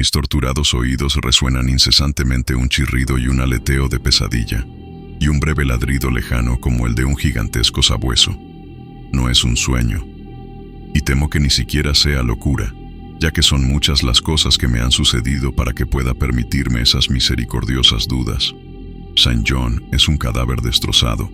mis torturados oídos resuenan incesantemente un chirrido y un aleteo de pesadilla, y un breve ladrido lejano como el de un gigantesco sabueso. No es un sueño, y temo que ni siquiera sea locura, ya que son muchas las cosas que me han sucedido para que pueda permitirme esas misericordiosas dudas. Saint John es un cadáver destrozado.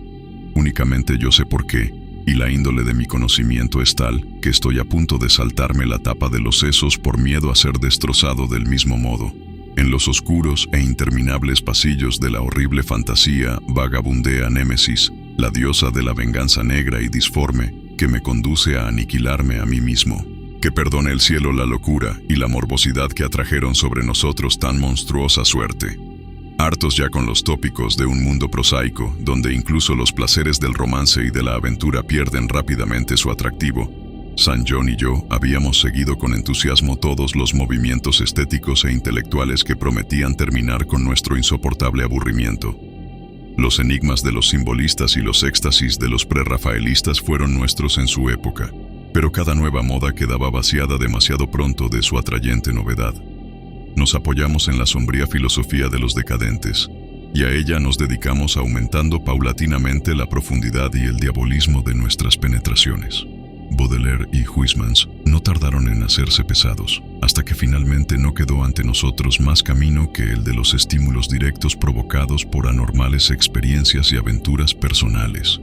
Únicamente yo sé por qué, y la índole de mi conocimiento es tal que estoy a punto de saltarme la tapa de los sesos por miedo a ser destrozado del mismo modo. En los oscuros e interminables pasillos de la horrible fantasía vagabundea Némesis, la diosa de la venganza negra y disforme que me conduce a aniquilarme a mí mismo. Que perdone el cielo la locura y la morbosidad que atrajeron sobre nosotros tan monstruosa suerte. Hartos ya con los tópicos de un mundo prosaico, donde incluso los placeres del romance y de la aventura pierden rápidamente su atractivo, Saint John y yo habíamos seguido con entusiasmo todos los movimientos estéticos e intelectuales que prometían terminar con nuestro insoportable aburrimiento. Los enigmas de los simbolistas y los éxtasis de los prerrafaelistas fueron nuestros en su época, pero cada nueva moda quedaba vaciada demasiado pronto de su atrayente novedad. Nos apoyamos en la sombría filosofía de los decadentes, y a ella nos dedicamos aumentando paulatinamente la profundidad y el diabolismo de nuestras penetraciones. Baudelaire y Huysmans no tardaron en hacerse pesados, hasta que finalmente no quedó ante nosotros más camino que el de los estímulos directos provocados por anormales experiencias y aventuras personales.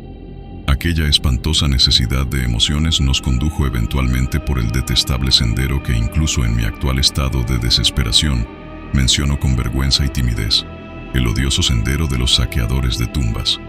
Aquella espantosa necesidad de emociones nos condujo eventualmente por el detestable sendero que incluso en mi actual estado de desesperación menciono con vergüenza y timidez, el odioso sendero de los saqueadores de tumbas.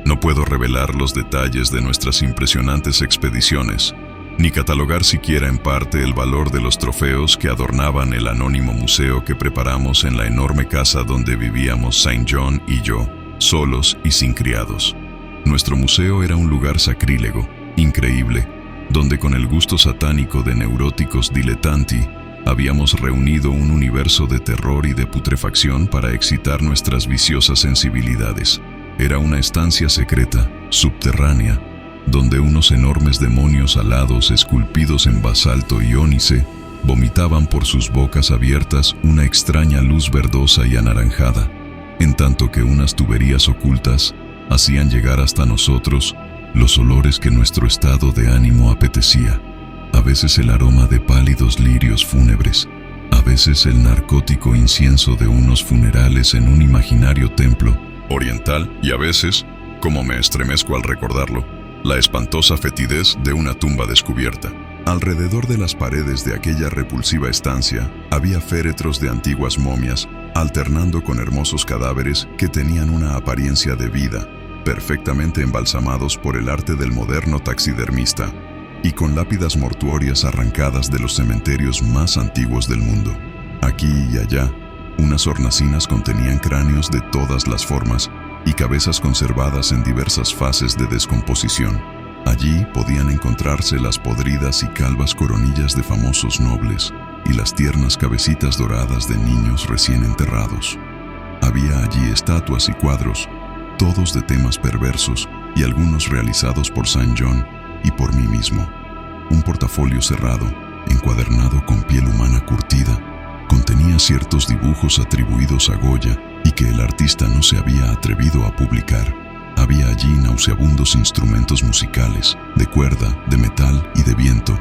No puedo revelar los detalles de nuestras impresionantes expediciones, ni catalogar siquiera en parte el valor de los trofeos que adornaban el anónimo museo que preparamos en la enorme casa donde vivíamos Saint John y yo, solos y sin criados. Nuestro museo era un lugar sacrílego, increíble, donde con el gusto satánico de neuróticos dilettanti habíamos reunido un universo de terror y de putrefacción para excitar nuestras viciosas sensibilidades. Era una estancia secreta, subterránea, donde unos enormes demonios alados esculpidos en basalto y ónice vomitaban por sus bocas abiertas una extraña luz verdosa y anaranjada, en tanto que unas tuberías ocultas hacían llegar hasta nosotros los olores que nuestro estado de ánimo apetecía, a veces el aroma de pálidos lirios fúnebres, a veces el narcótico incienso de unos funerales en un imaginario templo oriental y a veces, como me estremezco al recordarlo, la espantosa fetidez de una tumba descubierta. Alrededor de las paredes de aquella repulsiva estancia había féretros de antiguas momias, alternando con hermosos cadáveres que tenían una apariencia de vida, perfectamente embalsamados por el arte del moderno taxidermista, y con lápidas mortuorias arrancadas de los cementerios más antiguos del mundo. Aquí y allá, unas hornacinas contenían cráneos de todas las formas y cabezas conservadas en diversas fases de descomposición. Allí podían encontrarse las podridas y calvas coronillas de famosos nobles y las tiernas cabecitas doradas de niños recién enterrados. Había allí estatuas y cuadros, todos de temas perversos y algunos realizados por Saint John y por mí mismo. Un portafolio cerrado, encuadernado con piel humana curtida, contenía ciertos dibujos atribuidos a Goya y que el artista no se había atrevido a publicar. Había allí nauseabundos instrumentos musicales, de cuerda, de metal y de viento,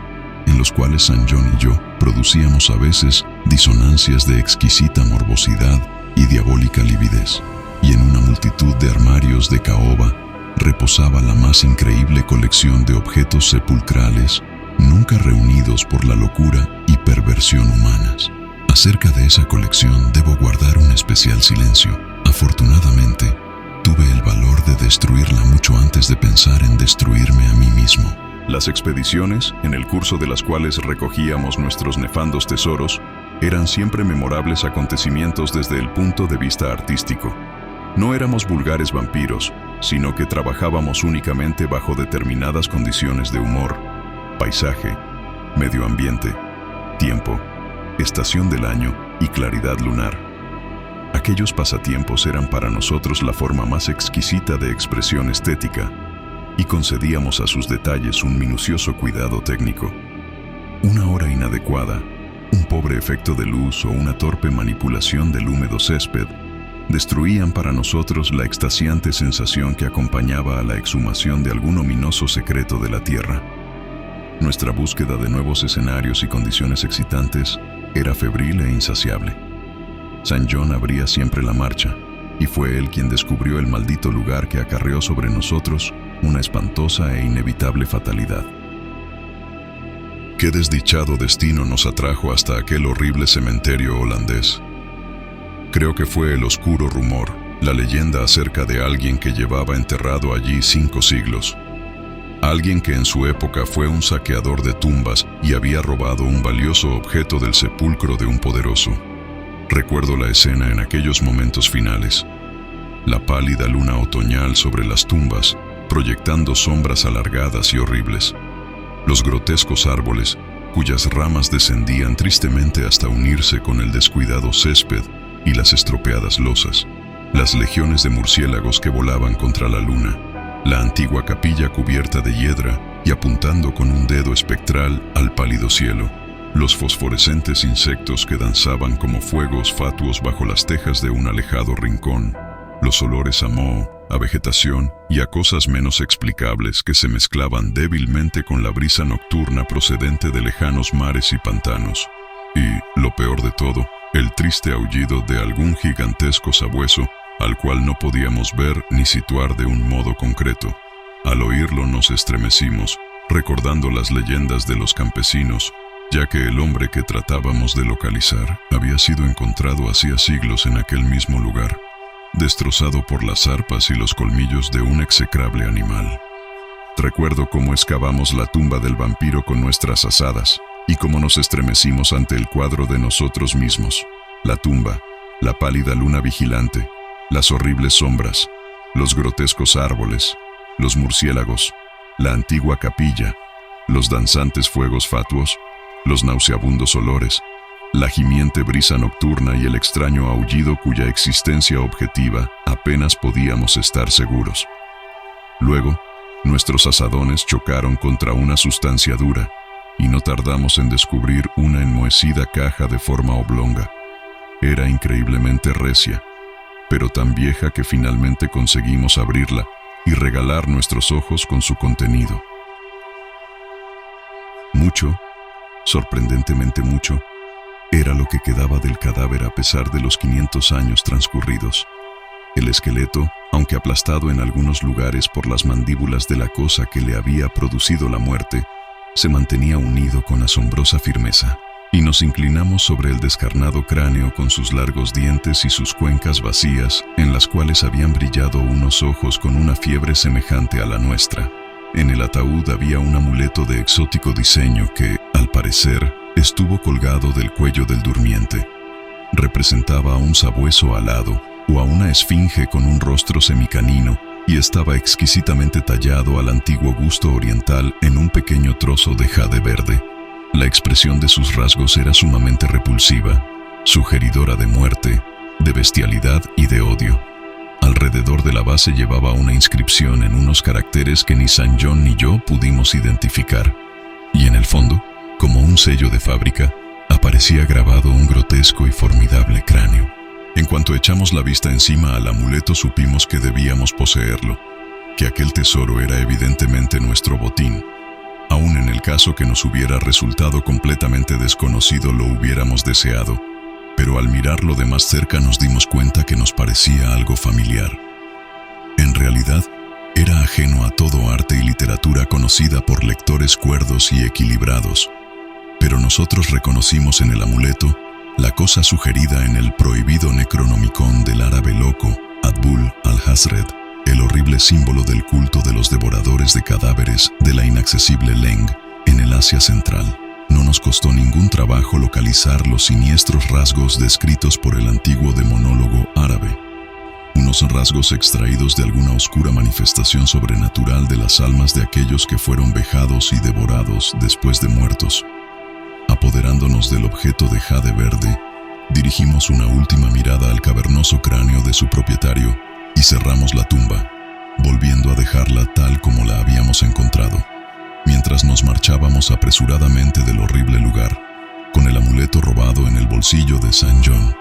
en los cuales Saint John y yo producíamos a veces disonancias de exquisita morbosidad y diabólica lividez. Y en una multitud de armarios de caoba reposaba la más increíble colección de objetos sepulcrales, nunca reunidos por la locura y perversión humanas. Acerca de esa colección debo guardar un especial silencio. Afortunadamente, tuve el valor de destruirla mucho antes de pensar en destruirme a mí mismo. Las expediciones, en el curso de las cuales recogíamos nuestros nefandos tesoros, eran siempre memorables acontecimientos desde el punto de vista artístico. No éramos vulgares vampiros, sino que trabajábamos únicamente bajo determinadas condiciones de humor, paisaje, medio ambiente, tiempo, estación del año y claridad lunar. Aquellos pasatiempos eran para nosotros la forma más exquisita de expresión estética, y concedíamos a sus detalles un minucioso cuidado técnico. Una hora inadecuada, un pobre efecto de luz o una torpe manipulación del húmedo césped, destruían para nosotros la extasiante sensación que acompañaba a la exhumación de algún ominoso secreto de la Tierra. Nuestra búsqueda de nuevos escenarios y condiciones excitantes era febril e insaciable. San John abría siempre la marcha, y fue él quien descubrió el maldito lugar que acarreó sobre nosotros una espantosa e inevitable fatalidad. Qué desdichado destino nos atrajo hasta aquel horrible cementerio holandés. Creo que fue el oscuro rumor, la leyenda acerca de alguien que llevaba enterrado allí 5 siglos. Alguien que en su época fue un saqueador de tumbas y había robado un valioso objeto del sepulcro de un poderoso. Recuerdo la escena en aquellos momentos finales. La pálida luna otoñal sobre las tumbas, proyectando sombras alargadas y horribles. Los grotescos árboles, cuyas ramas descendían tristemente hasta unirse con el descuidado césped y las estropeadas losas. Las legiones de murciélagos que volaban contra la luna. La antigua capilla cubierta de hiedra y apuntando con un dedo espectral al pálido cielo. Los fosforescentes insectos que danzaban como fuegos fatuos bajo las tejas de un alejado rincón. Los olores a moho, a vegetación y a cosas menos explicables que se mezclaban débilmente con la brisa nocturna procedente de lejanos mares y pantanos. Y, lo peor de todo, el triste aullido de algún gigantesco sabueso al cual no podíamos ver ni situar de un modo concreto. Al oírlo nos estremecimos, recordando las leyendas de los campesinos, ya que el hombre que tratábamos de localizar había sido encontrado hacía siglos en aquel mismo lugar, destrozado por las zarpas y los colmillos de un execrable animal. Recuerdo cómo excavamos la tumba del vampiro con nuestras azadas, y cómo nos estremecimos ante el cuadro de nosotros mismos, la tumba, la pálida luna vigilante, las horribles sombras, los grotescos árboles, los murciélagos, la antigua capilla, los danzantes fuegos fatuos, los nauseabundos olores, la gimiente brisa nocturna y el extraño aullido cuya existencia objetiva apenas podíamos estar seguros. Luego, nuestros azadones chocaron contra una sustancia dura, y no tardamos en descubrir una enmohecida caja de forma oblonga. Era increíblemente recia, pero tan vieja que finalmente conseguimos abrirla y regalar nuestros ojos con su contenido. Mucho, sorprendentemente mucho, era lo que quedaba del cadáver a pesar de los 500 años transcurridos. El esqueleto, aunque aplastado en algunos lugares por las mandíbulas de la cosa que le había producido la muerte, se mantenía unido con asombrosa firmeza, y nos inclinamos sobre el descarnado cráneo con sus largos dientes y sus cuencas vacías, en las cuales habían brillado unos ojos con una fiebre semejante a la nuestra. En el ataúd había un amuleto de exótico diseño que, al parecer, estuvo colgado del cuello del durmiente. Representaba a un sabueso alado o a una esfinge con un rostro semicanino y estaba exquisitamente tallado al antiguo gusto oriental en un pequeño trozo de jade verde. La expresión de sus rasgos era sumamente repulsiva, sugeridora de muerte, de bestialidad y de odio. Alrededor de la base llevaba una inscripción en unos caracteres que ni San John ni yo pudimos identificar, y en el fondo, como un sello de fábrica, aparecía grabado un grotesco y formidable cráneo. En cuanto echamos la vista encima al amuleto supimos que debíamos poseerlo, que aquel tesoro era evidentemente nuestro botín. Aún en el caso que nos hubiera resultado completamente desconocido lo hubiéramos deseado, pero al mirarlo de más cerca nos dimos cuenta que nos parecía algo familiar. En realidad, era ajeno a todo arte y literatura conocida por lectores cuerdos y equilibrados, pero nosotros reconocimos en el amuleto la cosa sugerida en el prohibido Necronomicon del árabe loco, Abul al-Hazred, el horrible símbolo del culto de los devoradores de cadáveres de la inaccesible Leng, en el Asia Central. No nos costó ningún trabajo localizar los siniestros rasgos descritos por el antiguo demonólogo árabe. Unos rasgos extraídos de alguna oscura manifestación sobrenatural de las almas de aquellos que fueron vejados y devorados después de muertos. Apoderándonos del objeto de jade verde, dirigimos una última mirada al cavernoso cráneo de su propietario y cerramos la tumba, volviendo a dejarla tal como la habíamos encontrado. Mientras nos marchábamos apresuradamente del horrible lugar, Con el amuleto robado en el bolsillo de Saint John,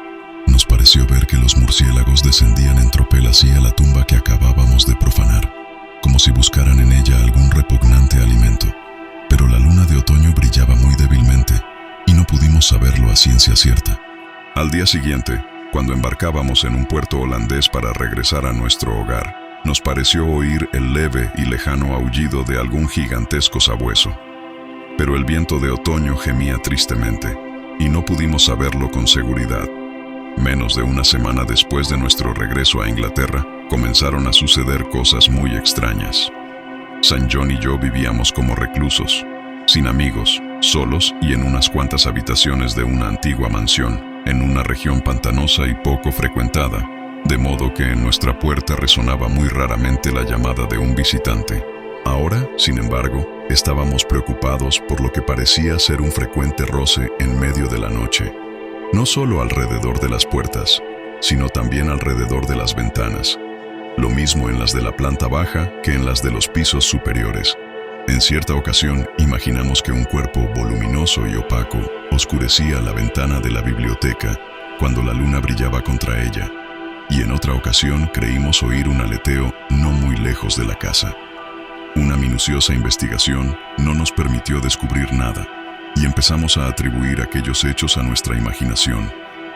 nos pareció ver que los murciélagos descendían en tropel hacia la tumba que acabábamos de profanar, como si buscaran en ella algún repugnante alimento. Pero la luna de otoño brillaba muy débilmente y no pudimos saberlo a ciencia cierta. Al día siguiente, cuando embarcábamos en un puerto holandés para regresar a nuestro hogar, nos pareció oír el leve y lejano aullido de algún gigantesco sabueso. Pero el viento de otoño gemía tristemente, y no pudimos saberlo con seguridad. Menos de una semana después de nuestro regreso a Inglaterra, comenzaron a suceder cosas muy extrañas. Saint John y yo vivíamos como reclusos, sin amigos, solos y en unas cuantas habitaciones de una antigua mansión, en una región pantanosa y poco frecuentada, de modo que en nuestra puerta resonaba muy raramente la llamada de un visitante. Ahora, sin embargo, estábamos preocupados por lo que parecía ser un frecuente roce en medio de la noche, no solo alrededor de las puertas, sino también alrededor de las ventanas, lo mismo en las de la planta baja que en las de los pisos superiores. En cierta ocasión, imaginamos que un cuerpo voluminoso y opaco oscurecía la ventana de la biblioteca cuando la luna brillaba contra ella, y en otra ocasión creímos oír un aleteo no muy lejos de la casa. Una minuciosa investigación no nos permitió descubrir nada, y empezamos a atribuir aquellos hechos a nuestra imaginación,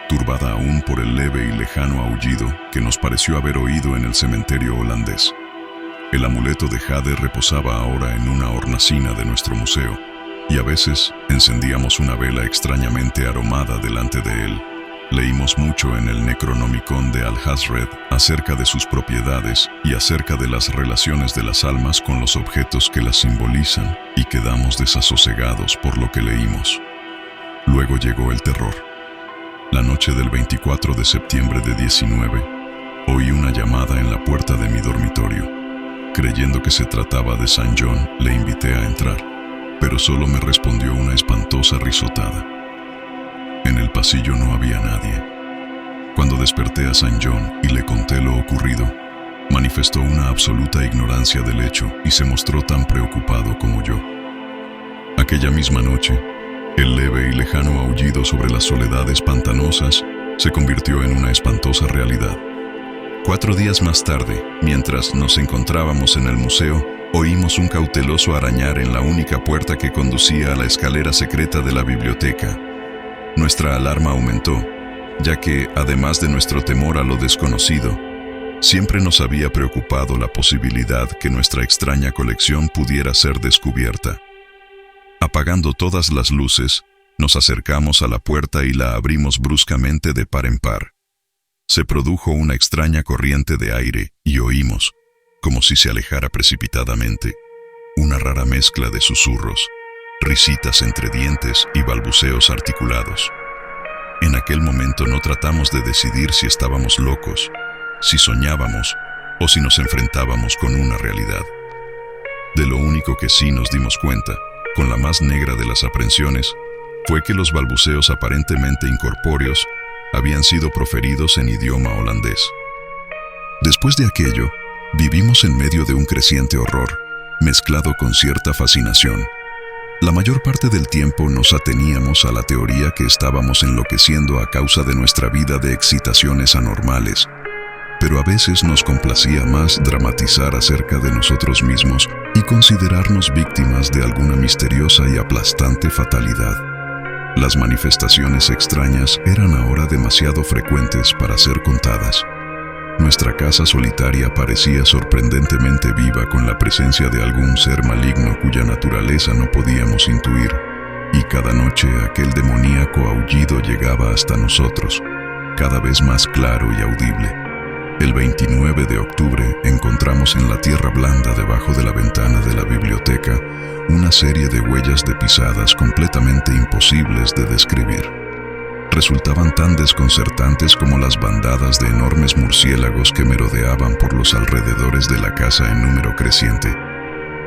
turbada aún por el leve y lejano aullido que nos pareció haber oído en el cementerio holandés. El amuleto de jade reposaba ahora en una hornacina de nuestro museo, y a veces encendíamos una vela extrañamente aromada delante de él. Leímos mucho en el Necronomicon de Alhazred acerca de sus propiedades y acerca de las relaciones de las almas con los objetos que las simbolizan, y quedamos desasosegados por lo que leímos. Luego llegó el terror. La noche del 24 de septiembre de 19, oí una llamada en la puerta de mi dormitorio. Creyendo que se trataba de Saint John, le invité a entrar, pero solo me respondió una espantosa risotada. En el pasillo no había nadie. Cuando desperté a Saint John y le conté lo ocurrido, manifestó una absoluta ignorancia del hecho y se mostró tan preocupado como yo. Aquella misma noche, el leve y lejano aullido sobre las soledades pantanosas se convirtió en una espantosa realidad. 4 días más tarde, mientras nos encontrábamos en el museo, oímos un cauteloso arañar en la única puerta que conducía a la escalera secreta de la biblioteca. Nuestra alarma aumentó, ya que, además de nuestro temor a lo desconocido, siempre nos había preocupado la posibilidad que nuestra extraña colección pudiera ser descubierta. Apagando todas las luces, nos acercamos a la puerta y la abrimos bruscamente de par en par. Se produjo una extraña corriente de aire y oímos, como si se alejara precipitadamente, una rara mezcla de susurros, risitas entre dientes y balbuceos articulados. En aquel momento no tratamos de decidir si estábamos locos, si soñábamos o si nos enfrentábamos con una realidad. De lo único que sí nos dimos cuenta, con la más negra de las aprensiones, fue que los balbuceos aparentemente incorpóreos habían sido proferidos en idioma holandés. Después de aquello, vivimos en medio de un creciente horror, mezclado con cierta fascinación. La mayor parte del tiempo nos ateníamos a la teoría que estábamos enloqueciendo a causa de nuestra vida de excitaciones anormales, pero a veces nos complacía más dramatizar acerca de nosotros mismos y considerarnos víctimas de alguna misteriosa y aplastante fatalidad. Las manifestaciones extrañas eran ahora demasiado frecuentes para ser contadas. Nuestra casa solitaria parecía sorprendentemente viva con la presencia de algún ser maligno cuya naturaleza no podíamos intuir, y cada noche aquel demoníaco aullido llegaba hasta nosotros, cada vez más claro y audible. El 29 de octubre encontramos en la tierra blanda debajo de la ventana de la biblioteca una serie de huellas de pisadas completamente imposibles de describir. Resultaban tan desconcertantes como las bandadas de enormes murciélagos que merodeaban por los alrededores de la casa en número creciente.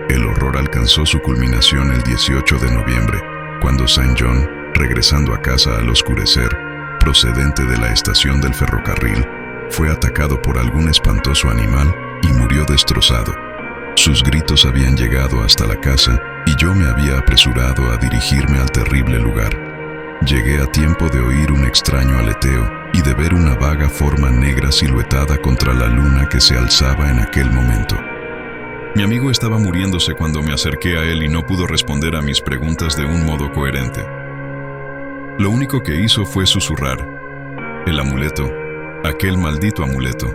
El horror alcanzó su culminación el 18 de noviembre, cuando Saint John, regresando a casa al oscurecer, procedente de la estación del ferrocarril, fue atacado por algún espantoso animal y murió destrozado. Sus gritos habían llegado hasta la casa y yo me había apresurado a dirigirme al terrible lugar. Llegué a tiempo de oír un extraño aleteo y de ver una vaga forma negra siluetada contra la luna que se alzaba en aquel momento. Mi amigo estaba muriéndose cuando me acerqué a él y no pudo responder a mis preguntas de un modo coherente. Lo único que hizo fue susurrar: el amuleto, aquel maldito amuleto.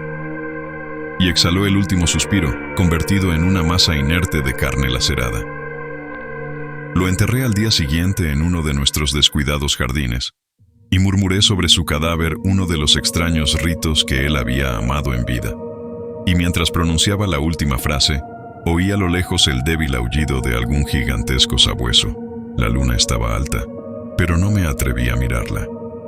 Y exhaló el último suspiro, convertido en una masa inerte de carne lacerada. Lo enterré al día siguiente en uno de nuestros descuidados jardines, y murmuré sobre su cadáver uno de los extraños ritos que él había amado en vida. Y mientras pronunciaba la última frase, oí a lo lejos el débil aullido de algún gigantesco sabueso. La luna estaba alta, pero no me atreví a mirarla,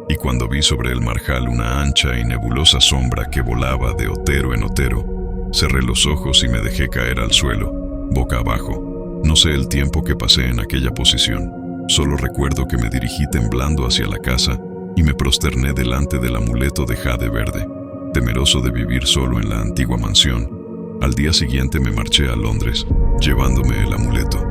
y cuando vi sobre el marjal una ancha y nebulosa sombra que volaba de otero en otero, cerré los ojos y me dejé caer al suelo, boca abajo. No sé el tiempo que pasé en aquella posición, solo recuerdo que me dirigí temblando hacia la casa y me prosterné delante del amuleto de jade verde, temeroso de vivir solo en la antigua mansión. Al día siguiente me marché a Londres, llevándome el amuleto,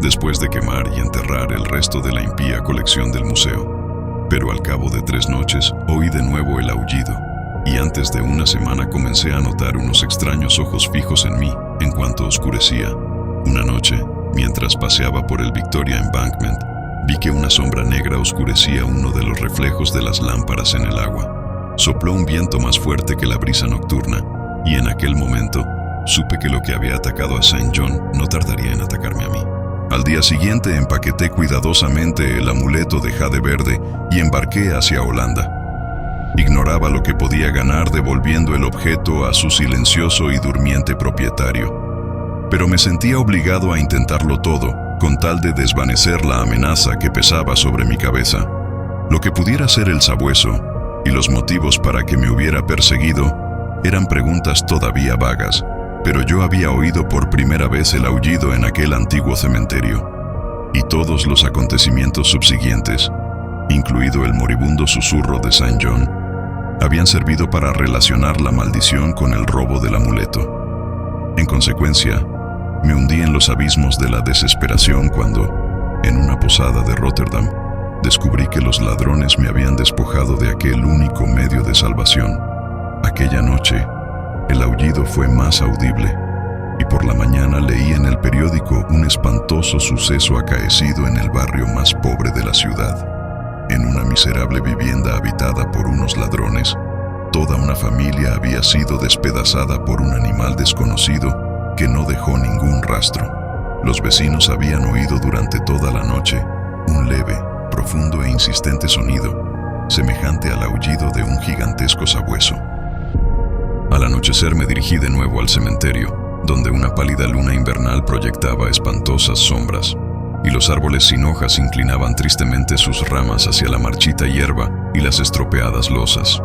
después de quemar y enterrar el resto de la impía colección del museo. Pero al cabo de 3 noches oí de nuevo el aullido, y antes de una semana comencé a notar unos extraños ojos fijos en mí en cuanto oscurecía. Una noche, mientras paseaba por el Victoria Embankment, vi que una sombra negra oscurecía uno de los reflejos de las lámparas en el agua. Sopló un viento más fuerte que la brisa nocturna, y en aquel momento supe que lo que había atacado a St. John no tardaría en atacarme a mí. Al día siguiente empaqueté cuidadosamente el amuleto de jade verde y embarqué hacia Holanda. Ignoraba lo que podía ganar devolviendo el objeto a su silencioso y durmiente propietario, pero me sentía obligado a intentarlo todo, con tal de desvanecer la amenaza que pesaba sobre mi cabeza. Lo que pudiera ser el sabueso y los motivos para que me hubiera perseguido eran preguntas todavía vagas, pero yo había oído por primera vez el aullido en aquel antiguo cementerio, y todos los acontecimientos subsiguientes, incluido el moribundo susurro de St. John, habían servido para relacionar la maldición con el robo del amuleto. En consecuencia, me hundí en los abismos de la desesperación cuando, en una posada de Rotterdam, descubrí que los ladrones me habían despojado de aquel único medio de salvación. Aquella noche, el aullido fue más audible, y por la mañana leí en el periódico un espantoso suceso acaecido en el barrio más pobre de la ciudad. En una miserable vivienda habitada por unos ladrones, toda una familia había sido despedazada por un animal desconocido que no dejó ningún rastro. Los vecinos habían oído durante toda la noche un leve, profundo e insistente sonido, semejante al aullido de un gigantesco sabueso. Al anochecer me dirigí de nuevo al cementerio, donde una pálida luna invernal proyectaba espantosas sombras, y los árboles sin hojas inclinaban tristemente sus ramas hacia la marchita hierba y las estropeadas losas.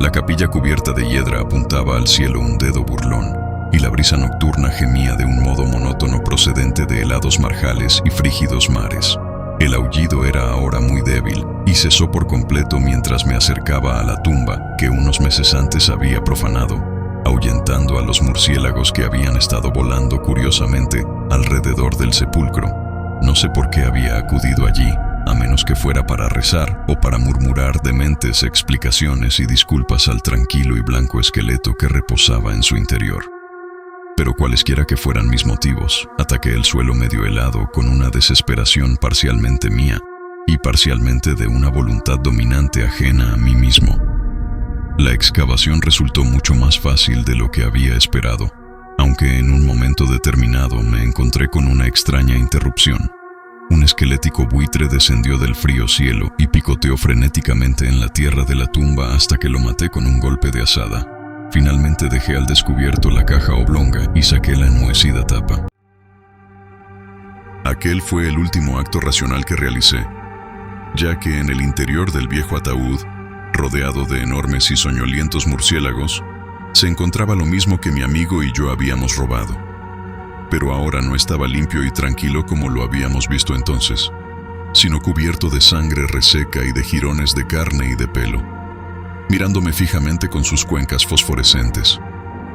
La capilla cubierta de hiedra apuntaba al cielo un dedo burlón, y la brisa nocturna gemía de un modo monótono procedente de helados marjales y frígidos mares. El aullido era ahora muy débil y cesó por completo mientras me acercaba a la tumba que unos meses antes había profanado, ahuyentando a los murciélagos que habían estado volando curiosamente alrededor del sepulcro. No sé por qué había acudido allí, a menos que fuera para rezar o para murmurar dementes explicaciones y disculpas al tranquilo y blanco esqueleto que reposaba en su interior. Pero cualesquiera que fueran mis motivos, ataqué el suelo medio helado con una desesperación parcialmente mía y parcialmente de una voluntad dominante ajena a mí mismo. La excavación resultó mucho más fácil de lo que había esperado, aunque en un momento determinado me encontré con una extraña interrupción. Un esquelético buitre descendió del frío cielo y picoteó frenéticamente en la tierra de la tumba hasta que lo maté con un golpe de azada. Finalmente dejé al descubierto la caja oblonga y saqué la enmohecida tapa. Aquel fue el último acto racional que realicé, ya que en el interior del viejo ataúd, rodeado de enormes y soñolientos murciélagos, se encontraba lo mismo que mi amigo y yo habíamos robado. Pero ahora no estaba limpio y tranquilo como lo habíamos visto entonces, sino cubierto de sangre reseca y de jirones de carne y de pelo, mirándome fijamente con sus cuencas fosforescentes.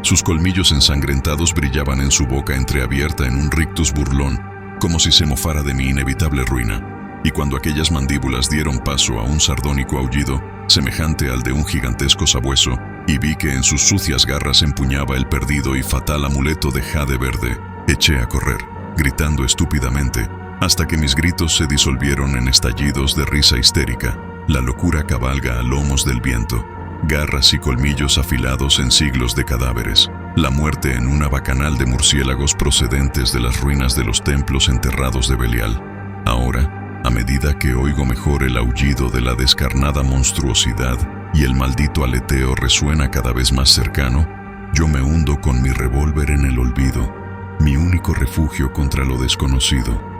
Sus colmillos ensangrentados brillaban en su boca entreabierta en un rictus burlón, como si se mofara de mi inevitable ruina. y cuando aquellas mandíbulas dieron paso a un sardónico aullido, semejante al de un gigantesco sabueso, y vi que en sus sucias garras empuñaba el perdido y fatal amuleto de jade verde, eché a correr, gritando estúpidamente, hasta que mis gritos se disolvieron en estallidos de risa histérica. La locura cabalga a lomos del viento, garras y colmillos afilados en siglos de cadáveres, la muerte en una bacanal de murciélagos procedentes de las ruinas de los templos enterrados de Belial. Ahora, a medida que oigo mejor el aullido de la descarnada monstruosidad y el maldito aleteo resuena cada vez más cercano, yo me hundo con mi revólver en el olvido, mi único refugio contra lo desconocido.